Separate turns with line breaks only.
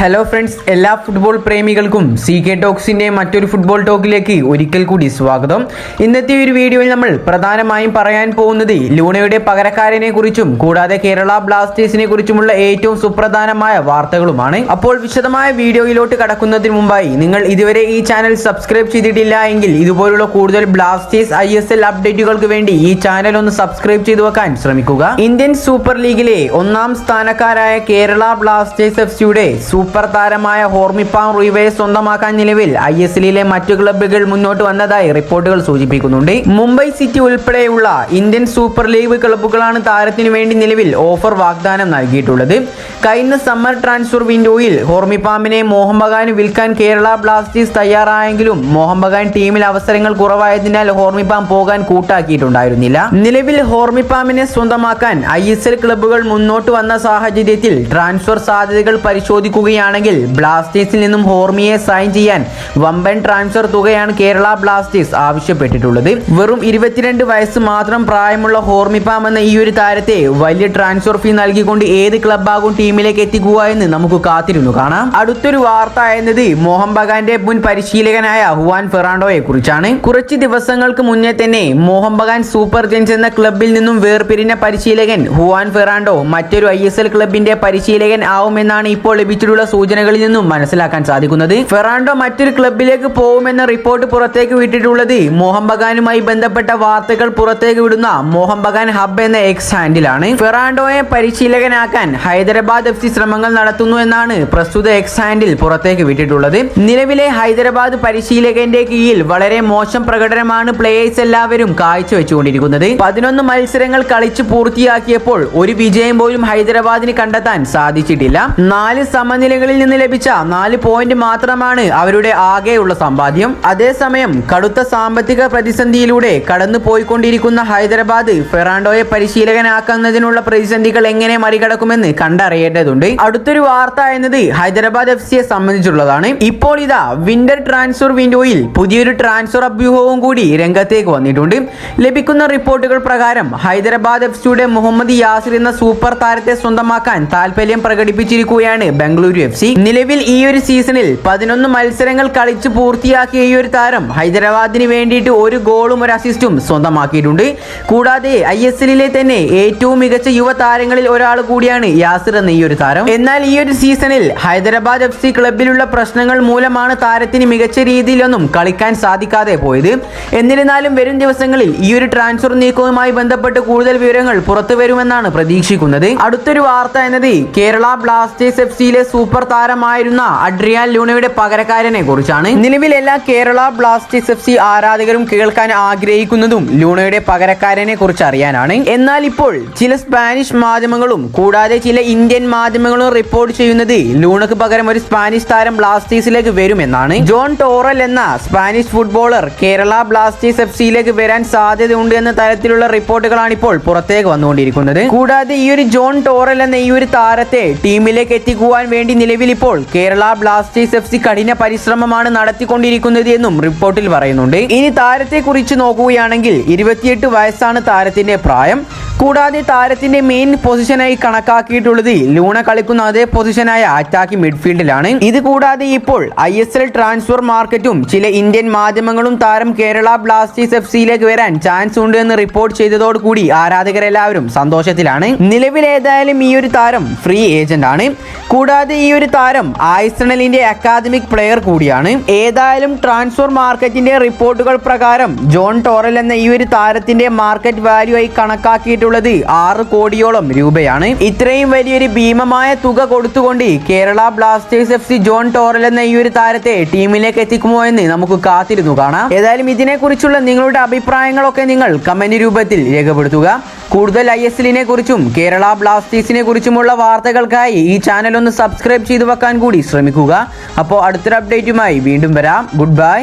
Hello friends, എല്ലാ football പ്രേമികൾക്കും CK ടോക്സിന്റെ മറ്റൊരു football ടോക്കിലേക്ക് ഒരിക്കൽ കൂടി സ്വാഗതം. ഇന്നത്തെ ഒരു വീഡിയോയിൽ നമ്മൾ പ്രധാനമായും പറയാൻ പോകുന്നത് ലൂണയുടെ പകരക്കാരനെ കുറിച്ചും കൂടാതെ കേരള ബ്ലാസ്റ്റേഴ്സിനെ കുറിച്ചുമുള്ള ഏറ്റവും സുപ്രധാനമായ വാർത്തകളുമാണ്. അപ്പോൾ വിശദമായ വീഡിയോയിലോട്ട് കടക്കുന്നതിന് മുമ്പായി നിങ്ങൾ ഇതുവരെ ഈ ചാനൽ സബ്സ്ക്രൈബ് ചെയ്തിട്ടില്ല എങ്കിൽ ഇതുപോലുള്ള കൂടുതൽ ബ്ലാസ്റ്റേഴ്സ് ISL അപ്ഡേറ്റുകൾക്ക് വേണ്ടി ഈ ചാനൽ ഒന്ന് സബ്സ്ക്രൈബ് ചെയ്തു വെക്കാൻ ശ്രമിക്കുക. ഇന്ത്യൻ സൂപ്പർ ലീഗിലെ ഒന്നാം സ്ഥാനക്കാരായ കേരള ബ്ലാസ്റ്റേഴ്സ് FCയുടെ സൂപ്പർ താരമായ ഹോർമിപ്പാം റൂയിയെ സ്വന്തമാക്കാൻ നിലവിൽ ISLിലെ മറ്റു ക്ലബ്ബുകൾ മുന്നോട്ട് വന്നതായി റിപ്പോർട്ടുകൾ സൂചിപ്പിക്കുന്നുണ്ട്. മുംബൈ സിറ്റി ഉൾപ്പെടെയുള്ള ഇന്ത്യൻ സൂപ്പർ ലീഗ് ക്ലബ്ബുകളാണ് താരത്തിനു വേണ്ടി നിലവിൽ ഓഫർ വാഗ്ദാനം നൽകിയിട്ടുള്ളത്. കഴിഞ്ഞ സമ്മർ ട്രാൻസ്ഫർ വിൻഡോയിൽ ഹോർമിപ്പാമിനെ മോഹൻ ബഗാന് വിൽക്കാൻ കേരള ബ്ലാസ്റ്റേഴ്സ് തയ്യാറായെങ്കിലും മോഹൻ ബഗാൻ ടീമിൽ അവസരങ്ങൾ കുറവായതിനാൽ ഹോർമിപ്പാം പോകാൻ കൂട്ടാക്കിയിട്ടുണ്ടായിരുന്നില്ല. നിലവിൽ ഹോർമിപ്പാമിനെ സ്വന്തമാക്കാൻ ISL ക്ലബ്ബുകൾ മുന്നോട്ട് വന്ന സാഹചര്യത്തിൽ ട്രാൻസ്ഫർ സാധ്യതകൾ പരിശോധിക്കുകയാണെങ്കിൽ ബ്ലാസ്റ്റേഴ്സിൽ നിന്നും ഹോർമിയെ സൈൻ ചെയ്യാൻ വമ്പൻ ട്രാൻസ്ഫർ തുകയാണ് കേരള ബ്ലാസ്റ്റേഴ്സ് ആവശ്യപ്പെട്ടിട്ടുള്ളത്. വെറും 22 വയസ്സ് മാത്രം പ്രായമുള്ള ഹോർമിപ്പാം എന്ന ഈ ഒരു താരത്തെ വലിയ ട്രാൻസ്ഫർ ഫീ നൽകിക്കൊണ്ട് ഏത് ക്ലബ്ബാകും ടീമിലേക്ക് എത്തിക്കുക എന്ന് നമുക്ക് കാത്തിരുന്നു കാണാം. അടുത്തൊരു വാർത്ത ആയിരുന്നത് മോഹൻ ബഗാന്റെ മുൻ പരിശീലകനായ ഹുവാൻ ഫെറാൻഡോയെ കുറിച്ചാണ്. കുറച്ച് ദിവസങ്ങൾക്ക് മുന്നേ തന്നെ മോഹൻ ബഗാൻ സൂപ്പർ ജയൻസ് എന്ന ക്ലബ്ബിൽ നിന്നും വേർപിരിഞ്ഞ പരിശീലകൻ ഹുവാൻ ഫെറാൻഡോ മറ്റൊരു ISL ക്ലബിന്റെ പരിശീലകൻ ആവുമെന്നാണ് ഇപ്പോൾ ലഭിച്ചിട്ടുള്ള സൂചനകളിൽ നിന്നും മനസ്സിലാക്കാൻ സാധിക്കുന്നത്. ഫെറാൻഡോ മറ്റൊരു ക്ലബിലേക്ക് പോകുമെന്ന റിപ്പോർട്ട് പുറത്തേക്ക് വിട്ടിട്ടുള്ളത് മോഹൻ ബഗാനുമായി ബന്ധപ്പെട്ട വാർത്തകൾ പുറത്തേക്ക് വിടുന്ന മോഹൻ ബഗാൻ ഹബ് എന്ന എക്സ് ഹാൻഡിലാണ്. ഫെറാൻഡോയെ പരിശീലകനാക്കാൻ ഹൈദരാബാദ് FC ശ്രമങ്ങൾ നടത്തുന്നു എന്നാണ് പ്രസ്തുത എക്സ് ഹാൻഡിൽ പുറത്തേക്ക് വിട്ടിട്ടുള്ളത്. നിലവിലെ ഹൈദരാബാദ് പരിശീലകന്റെ കീഴിൽ വളരെ മോശം പ്രകടനമാണ് പ്ലേയേഴ്സ് എല്ലാവരും കാഴ്ചവെച്ചുകൊണ്ടിരിക്കുന്നത്. 11 മത്സരങ്ങൾ കളിച്ച് പൂർത്തിയാക്കിയപ്പോൾ ഒരു വിജയം പോലും ഹൈദരാബാദിന് കണ്ടെത്താൻ സാധിച്ചിട്ടില്ല. 4 സമനിലകളിൽ നിന്ന് ലഭിച്ച 4 പോയിന്റ് മാത്രമാണ് അവരുടെ ആകെയുള്ള സമ്പാദ്യം. അതേസമയം കടുത്ത സാമ്പത്തിക പ്രതിസന്ധിയിലൂടെ കടന്നു പോയിക്കൊണ്ടിരിക്കുന്ന ഹൈദരാബാദ് ഫെറാൻഡോയെ പരിശീലകനാക്കുന്നതിനുള്ള പ്രതിസന്ധികൾ എങ്ങനെ മറികടക്കുമെന്ന് കണ്ടറിയേണ്ടതുണ്ട്. അടുത്തൊരു വാർത്ത എന്നത് ഹൈദരാബാദ് FCയെ സംബന്ധിച്ചുള്ളതാണ്. ഇപ്പോൾ ഇതാ വിന്റർ ട്രാൻസ്ഫർ വിൻഡോയിൽ പുതിയൊരു ട്രാൻസ്ഫർ അഭ്യൂഹവും കൂടി രംഗത്തേക്ക് വന്നിട്ടുണ്ട്. ലഭിക്കുന്ന റിപ്പോർട്ടുകൾ പ്രകാരം ഹൈദരാബാദ് FCയുടെ മുഹമ്മദ് യാസിർ എന്ന സൂപ്പർ താരത്തെ സ്വന്തമാക്കാൻ താല്പര്യം പ്രകടിപ്പിച്ചിരിക്കുകയാണ് ബംഗളൂരു FC. നിലവിൽ ഈ ഒരു സീസണിൽ 11 മത്സരങ്ങൾ കളിച്ച് പൂർത്തിയാക്കിയ ഈ ഒരു താരം ഹൈദരാബാദിന് വേണ്ടിയിട്ട് ഒരു ഗോളും ഒരു അസിസ്റ്റും സ്വന്തമാക്കിയിട്ടുണ്ട്. കൂടാതെ ISLിലെ തന്നെ ഏറ്റവും മികച്ച യുവ താരങ്ങളിൽ ഒരാൾ കൂടിയാണ് യാസിർ എന്ന ഈ ഒരു താരം. എന്നാൽ ഈ ഒരു സീസണിൽ ഹൈദരാബാദ് FC ക്ലബിലുള്ള പ്രശ്നങ്ങൾ മൂലമാണ് താരത്തിന് മികച്ച രീതിയിലൊന്നും കളിക്കാൻ സാധിക്കാതെ പോയത്. എന്നിരുന്നാലും വരും ദിവസങ്ങളിൽ ഈ ഒരു ട്രാൻസ്ഫർ നീക്കവുമായി ബന്ധപ്പെട്ട് കൂടുതൽ വിവരങ്ങൾ പുറത്തു വരുമെന്നാണ് പ്രതീക്ഷിക്കുന്നത്. അടുത്തൊരു വാർത്ത എന്നത് കേരള ബ്ലാസ്റ്റേഴ്സ് FCയിലെ സൂപ്പർ താരമായിരുന്ന അഡ്രിയാൻ ലൂണയുടെ പകരക്കാരനെ കുറിച്ചാണ്. നിലവിൽ എല്ലാ കേരള ബ്ലാസ്റ്റേഴ്സ് FC ആരാധകരും കേൾക്കാൻ ആഗ്രഹിക്കുന്നതും ലൂണയുടെ പകരക്കാരനെ കുറിച്ച് അറിയാനാണ്. എന്നാൽ ഇപ്പോൾ ചില സ്പാനിഷ് മാധ്യമങ്ങളും കൂടാതെ ചില ഇന്ത്യൻ മാധ്യമങ്ങളും റിപ്പോർട്ട് ചെയ്യുന്നത് ലൂണക്ക് പകരം ഒരു സ്പാനിഷ് താരം ബ്ലാസ്റ്റേഴ്സിലേക്ക് വരുമെന്നാണ്. ജോൺ ടോറൽ എന്ന സ്പാനിഷ് ഫുട്ബോളർ കേരള ബ്ലാസ്റ്റേഴ്സ് FCയിലേക്ക് വരാൻ സാധ്യതയുണ്ട് എന്ന തരത്തിലുള്ള റിപ്പോർട്ടുകളാണ് ഇപ്പോൾ പുറത്തേക്ക് വന്നുകൊണ്ടിരിക്കുന്നത്. കൂടാതെ ഈ ഒരു ജോൺ ടോറൽ എന്ന ഈ ഒരു താരത്തെ ടീമിലേക്ക് എത്തിക്കുവാൻ വേണ്ടി നിലവിൽ ഇപ്പോൾ കേരള ബ്ലാസ്റ്റേഴ്സ് FC കഠിന പരിശ്രമമാണ് നടത്തിക്കൊണ്ടിരിക്കുന്നത് എന്നും റിപ്പോർട്ടിൽ പറയുന്നുണ്ട്. ഇനി താരത്തെ കുറിച്ച് നോക്കുകയാണെങ്കിൽ 28 വയസ്സാണ് താരത്തിന്റെ പ്രായം. കൂടാതെ താരത്തിന്റെ മെയിൻ പൊസിഷനായി കണക്കാക്കിയിട്ടുള്ളത് ലൂണ കളിക്കുന്ന അതേ പൊസിഷനായ അറ്റാക്കിംഗ് മിഡ്ഫീൽഡിലാണ്. ഇത് കൂടാതെ ഇപ്പോൾ ISL ട്രാൻസ്ഫർ മാർക്കറ്റും ചില ഇന്ത്യൻ മാധ്യമങ്ങളും താരം കേരള ബ്ലാസ്റ്റേഴ്സ് FCയിലേക്ക് വരാൻ ചാൻസ് ഉണ്ട് എന്ന് റിപ്പോർട്ട് ചെയ്തതോടുകൂടി ആരാധകരെല്ലാവരും സന്തോഷത്തിലാണ്. നിലവിൽ ഏതായാലും ഈ ഒരു താരം ഫ്രീ ഏജന്റ് ആണ്. കൂടാതെ ഈ ഒരു താരം ആഴ്സണലിന്റെ അക്കാദമിക് പ്ലെയർ കൂടിയാണ്. ഏതായാലും ട്രാൻസ്ഫർ മാർക്കറ്റിന്റെ റിപ്പോർട്ടുകൾ പ്രകാരം ജോൺ ടോറൽ എന്ന ഈ ഒരു താരത്തിന്റെ മാർക്കറ്റ് വാല്യൂ ആയി കണക്കാക്കിയിട്ടുള്ളത് 6 കോടിയോളം രൂപയാണ്. ഇത്രയും വലിയൊരു ഭീമമായ തുക കൊടുത്തുകൊണ്ട് കേരള ബ്ലാസ്റ്റേഴ്സ് FC ജോൺ ടോറൽ എന്ന ഈ ഒരു താരത്തെ ടീമിലേക്ക് എത്തിക്കുമോ എന്ന് നമുക്ക് കാത്തിരുന്നു കാണാം. ഏതായാലും ഇതിനെക്കുറിച്ചുള്ള നിങ്ങളുടെ അഭിപ്രായങ്ങളൊക്കെ നിങ്ങൾ കമന്റ് രൂപത്തിൽ രേഖപ്പെടുത്തുക. കൂടുതൽ ISLിനെ കുറിച്ചും കേരള ബ്ലാസ്റ്റേഴ്സിനെ കുറിച്ചുമുള്ള വാർത്തകൾക്കായി ഈ ചാനൽ ഒന്ന് സബ്സ്ക്രൈബ് ചെയ്തു വെക്കാൻ കൂടി ശ്രമിക്കുക. അപ്പോൾ അടുത്തൊരു അപ്ഡേറ്റുമായി വീണ്ടും വരാം. Good bye.